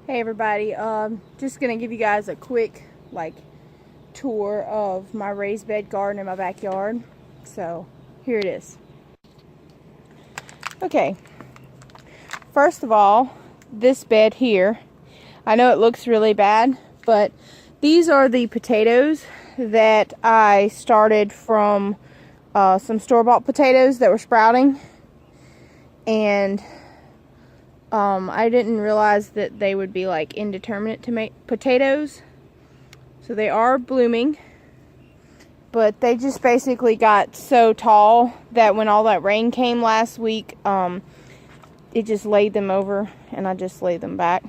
Hey everybody, just gonna give you guys a quick tour of my raised bed garden in my backyard. So here it is. Okay, first of all, this bed here, I know it looks really bad, but these are the potatoes that I started from some store-bought potatoes that were sprouting, and I didn't realize that they would be like indeterminate potatoes. So they are blooming, but they just basically got so tall that when all that rain came last week, it just laid them over, and I just laid them back.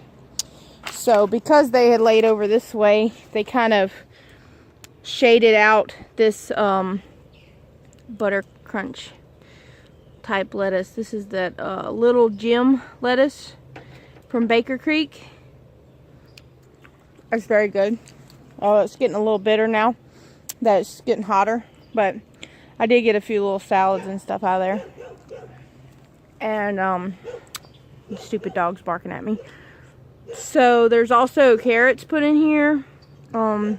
So because they had laid over this way, they kind of shaded out this butter crunch type lettuce. This is that little Jim lettuce from Baker Creek. It's very good. Oh, it's getting a little bitter now that it's getting hotter, but I did get a few little salads and stuff out of there. And stupid dog's barking at me. So there's also carrots put in here. I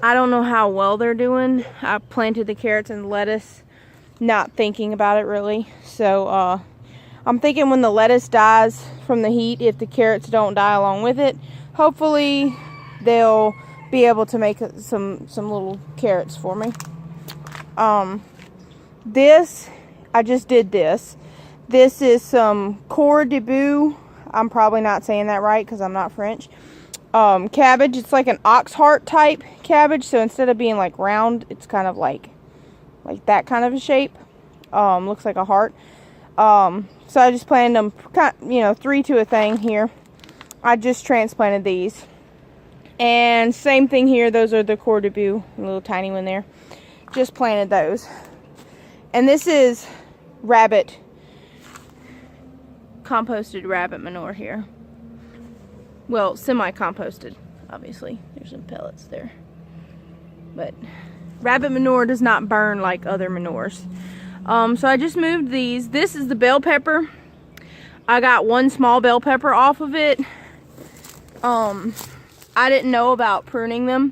don't know how well they're doing. I planted the carrots and the lettuce not thinking about it really. So I'm thinking when the lettuce dies from the heat, if the carrots don't die along with it, hopefully they'll be able to make some little carrots for me. This, I just did this. This is some Coeur de Boeuf. I'm probably not saying that right because I'm not French. Cabbage. It's like an ox heart type cabbage. So instead of being like round, it's kind of like that kind of a shape. Looks like a heart. So I just planted them, 3 to a thing here. I just transplanted these. And same thing here. Those are the Coeur de Boeuf, a little tiny one there. Just planted those. And this is composted rabbit manure here. Well, semi-composted, obviously. There's some pellets there. But rabbit manure does not burn like other manures. So I just moved these. This is the bell pepper. I got one small bell pepper off of it. I didn't know about pruning them.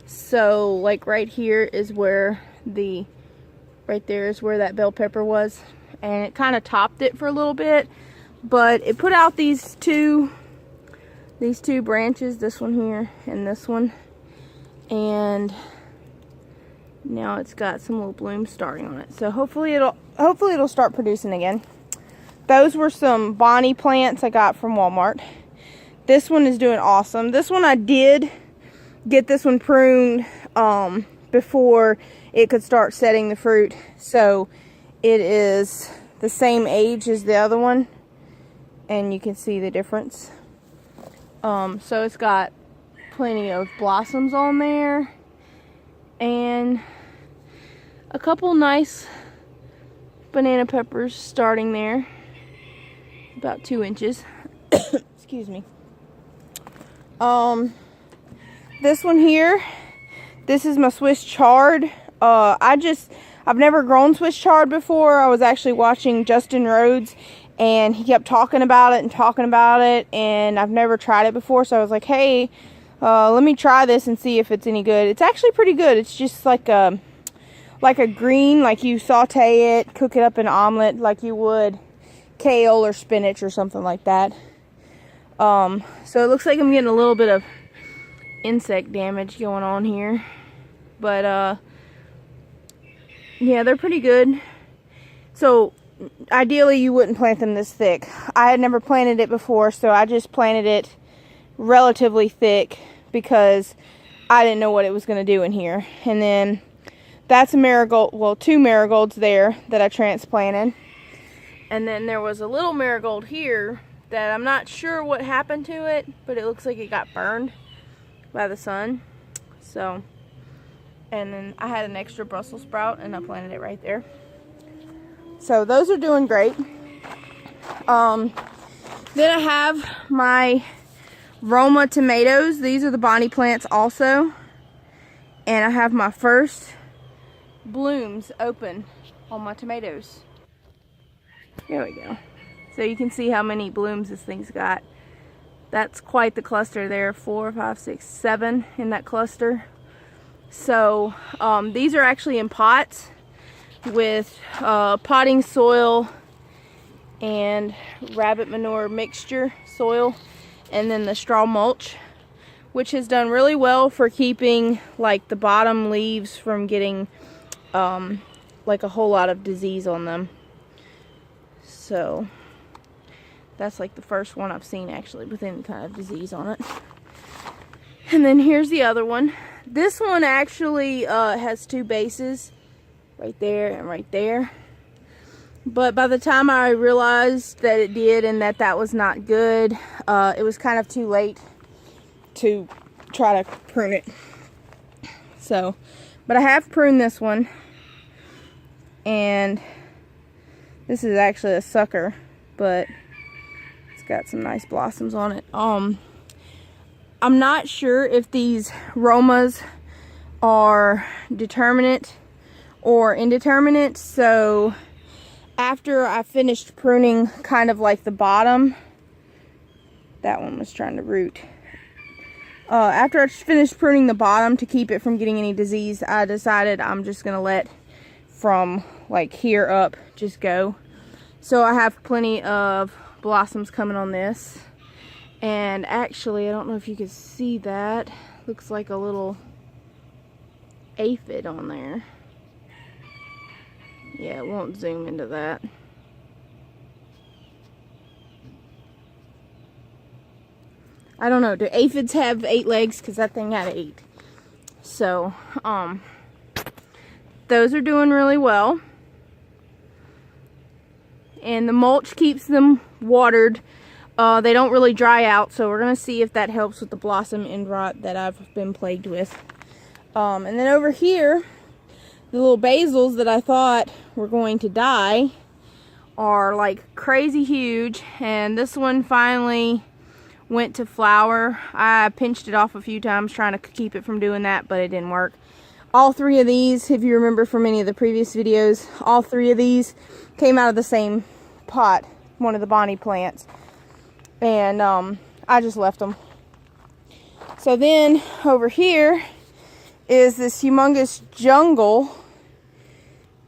So like right here is where right there is where that bell pepper was. And it kind of topped it for a little bit. But it put out these two branches, this one here and this one. And now it's got some little blooms starting on it. So hopefully it'll start producing again. Those were some Bonnie plants I got from Walmart. This one is doing awesome. This one I did get this one pruned before it could start setting the fruit. So it is the same age as the other one. And you can see the difference. So it's got plenty of blossoms on there. And a couple nice banana peppers starting there. About 2 inches. Excuse me. This one here, this is my Swiss chard. I've never grown Swiss chard before. I was actually watching Justin Rhodes, and he kept talking about it, and I've never tried it before, so I was like, hey, let me try this and see if it's any good. It's actually pretty good. It's just like a green, like you saute it, cook it up in an omelet like you would kale or spinach or something like that. So it looks like I'm getting a little bit of insect damage going on here. But, yeah, they're pretty good. So ideally you wouldn't plant them this thick. I had never planted it before, so I just planted it relatively thick because I didn't know what it was going to do in here. And then that's a marigold, well, 2 marigolds there that I transplanted. And then there was a little marigold here that I'm not sure what happened to it, but it looks like it got burned by the sun. So, and then I had an extra Brussels sprout and I planted it right there. So those are doing great. Then I have my Roma tomatoes. These are the Bonnie plants also. And I have my first blooms open on my tomatoes. There we go. So you can see how many blooms this thing's got. That's quite the cluster there. 4, 5, 6, 7 in that cluster. So these are actually in pots with potting soil and rabbit manure mixture soil, and then the straw mulch, which has done really well for keeping like the bottom leaves from getting like a whole lot of disease on them. So that's like the first one I've seen actually with any kind of disease on it. And then here's the other one. This one actually has 2 bases, right there and right there. But by the time I realized that it did and that that was not good, it was kind of too late to try to prune it. So, but I have pruned this one, and this is actually a sucker, but it's got some nice blossoms on it. I'm not sure if these Romas are determinate or indeterminate, so after I finished pruning kind of like the bottom, that one was trying to root. After I finished pruning the bottom to keep it from getting any disease, I decided I'm just gonna let from like here up just go. So I have plenty of blossoms coming on this. And actually, I don't know if you can see that. Looks like a little aphid on there. Yeah, it won't zoom into that. I don't know. Do aphids have 8 legs? Because that thing had 8. So, those are doing really well. And the mulch keeps them watered. They don't really dry out, so we're going to see if that helps with the blossom end rot that I've been plagued with. And then over here, the little basils that I thought were going to die are like crazy huge, and this one finally went to flower. I pinched it off a few times trying to keep it from doing that, but it didn't work. All 3 of these, if you remember from any of the previous videos, all 3 of these came out of the same pot, one of the Bonnie plants. And I just left them. So then over here is this humongous jungle.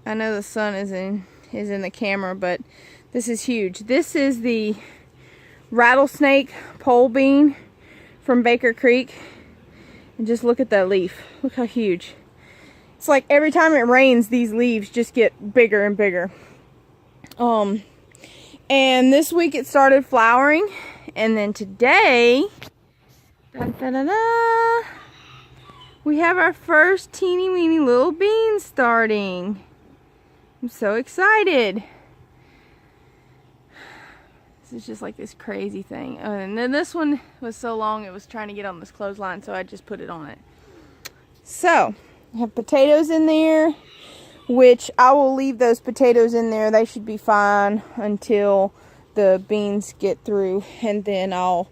I know the sun is in the camera, but this is huge. This is the rattlesnake pole bean from Baker Creek. And just look at that leaf. Look how huge. It's like every time it rains, these leaves just get bigger and bigger. And this week it started flowering, and then today, we have our first teeny weeny little beans starting. I'm so excited. This is just like this crazy thing. And then this one was so long it was trying to get on this clothesline, so I just put it on it. So, I have potatoes in there, which I will leave those potatoes in there. They should be fine until the beans get through, and then I'll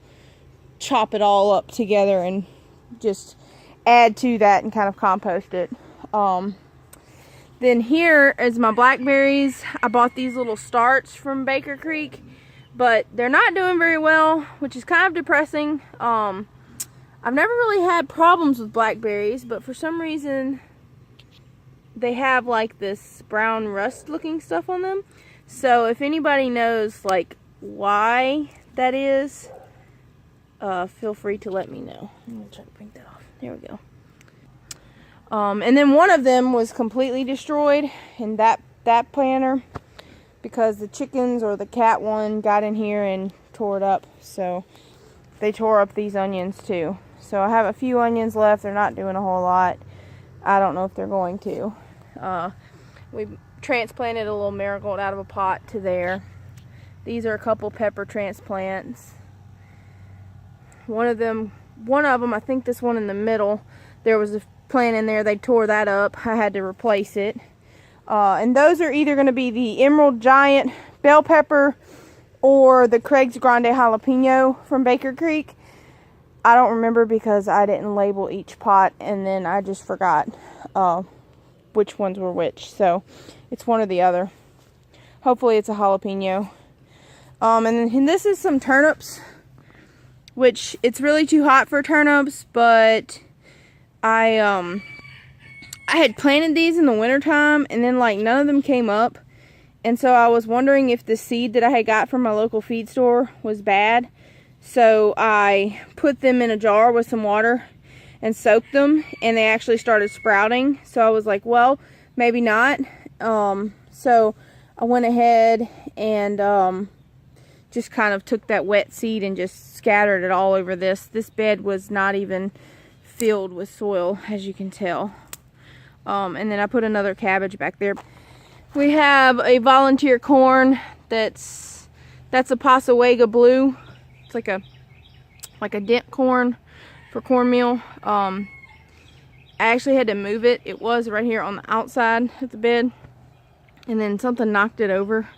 chop it all up together and just add to that and kind of compost it. Then here is my blackberries. I bought these little starts from Baker Creek, but they're not doing very well, which is kind of depressing. I've never really had problems with blackberries, but for some reason they have like this brown rust looking stuff on them. So if anybody knows like why that is, feel free to let me know. I'm gonna try to bring that off. There we go. And then one of them was completely destroyed in that planter because the chickens or the cat one got in here and tore it up. So they tore up these onions too. So I have a few onions left. They're not doing a whole lot. I don't know if they're going to. We transplanted a little marigold out of a pot to there. These are a couple pepper transplants. One of them, I think this one in the middle, there was a plant in there. They tore that up. I had to replace it. And those are either going to be the Emerald Giant bell pepper or the Craig's Grande jalapeno from Baker Creek. I don't remember because I didn't label each pot, and then I just forgot which ones were which. So it's one or the other. Hopefully it's a jalapeno. And this is some turnips, which it's really too hot for turnips, but I had planted these in the wintertime, and then like none of them came up. And so I was wondering if the seed that I had got from my local feed store was bad. So I put them in a jar with some water and soaked them, and they actually started sprouting. So I was like, well, maybe not. So I went ahead and just kind of took that wet seed and just scattered it all over this. This bed was not even filled with soil, as you can tell. And then I put another cabbage back there. We have a volunteer corn that's a Pasawega Blue. It's like a dent corn for cornmeal. I actually had to move it. It was right here on the outside of the bed, and then something knocked it over,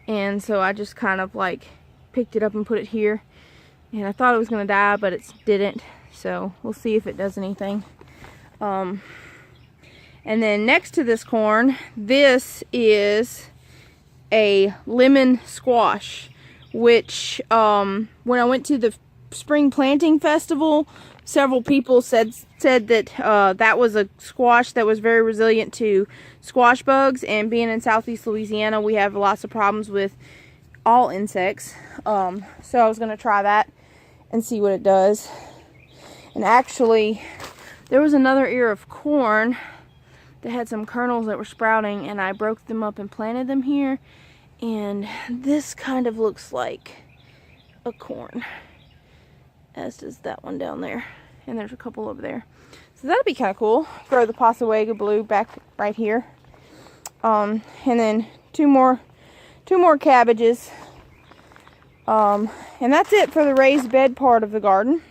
and so I just kind of like picked it up and put it here, and I thought it was gonna die, but it didn't. So we'll see if it does anything. And then next to this corn, this is a lemon squash, which when I went to the spring planting festival, several people said that that was a squash that was very resilient to squash bugs, and being in southeast Louisiana, we have lots of problems with all insects. So I was going to try that and see what it does. And actually, there was another ear of corn that had some kernels that were sprouting, and I broke them up and planted them here, and this kind of looks like a corn, as does that one down there, and there's a couple over there. So that'd be kind of cool. Grow the Pasawega Blue back right here, and then two more cabbages, and that's it for the raised bed part of the garden.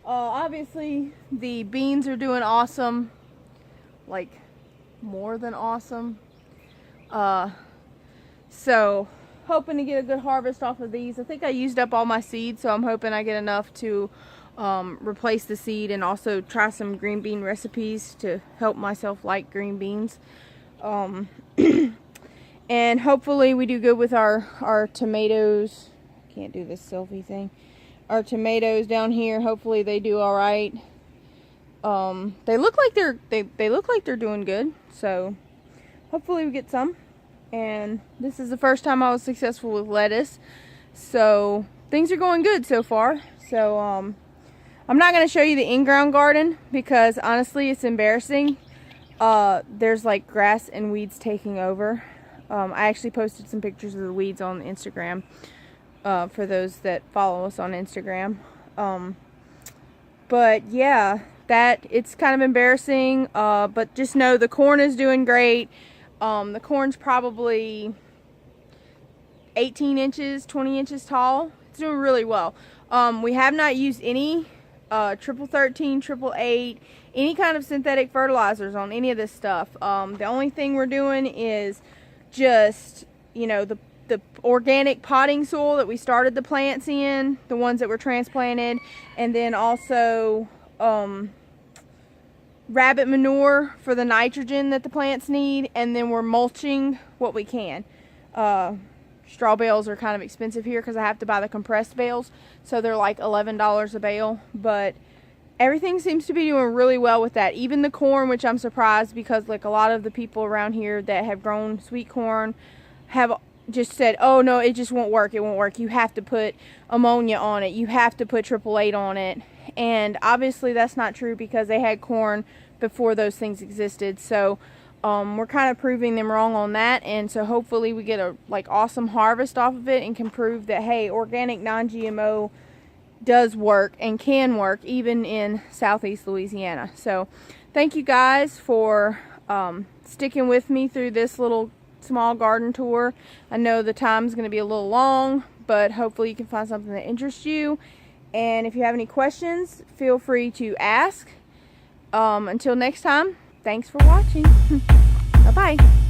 Obviously the beans are doing awesome, like more than awesome. So hoping to get a good harvest off of these. I think I used up all my seed, so I'm hoping I get enough to replace the seed, and also try some green bean recipes to help myself like green beans. And hopefully we do good with our tomatoes. Can't do this selfie thing. Our tomatoes down here, hopefully they do all right. They look like they're doing good, so hopefully we get some. And this is the first time I was successful with lettuce, so things are going good so far. So I'm not going to show you the in-ground garden because honestly it's embarrassing. There's like grass and weeds taking over. I actually posted some pictures of the weeds on Instagram for those that follow us on Instagram. But yeah, it's kind of embarrassing, but just know the corn is doing great. The corn's probably 18 inches, 20 inches tall. It's doing really well. We have not used any triple 13, triple 8, any kind of synthetic fertilizers on any of this stuff. The only thing we're doing is just, you know, the organic potting soil that we started the plants in, the ones that were transplanted, and then also rabbit manure for the nitrogen that the plants need, and then we're mulching what we can. Straw bales are kind of expensive here because I have to buy the compressed bales, so they're like $11 a bale, but everything seems to be doing really well with that. Even the corn, which I'm surprised because like a lot of the people around here that have grown sweet corn have just said, oh no, it just won't work, it won't work, you have to put ammonia on it, you have to put triple 8 on it. And obviously that's not true because they had corn before those things existed. So we're kind of proving them wrong on that, and so hopefully we get a awesome harvest off of it and can prove that, hey, organic non-GMO does work and can work even in southeast Louisiana. So thank you guys for sticking with me through this little small garden tour. I know the time's going to be a little long, but hopefully you can find something that interests you. And if you have any questions, feel free to ask. Until next time, thanks for watching. Bye-bye.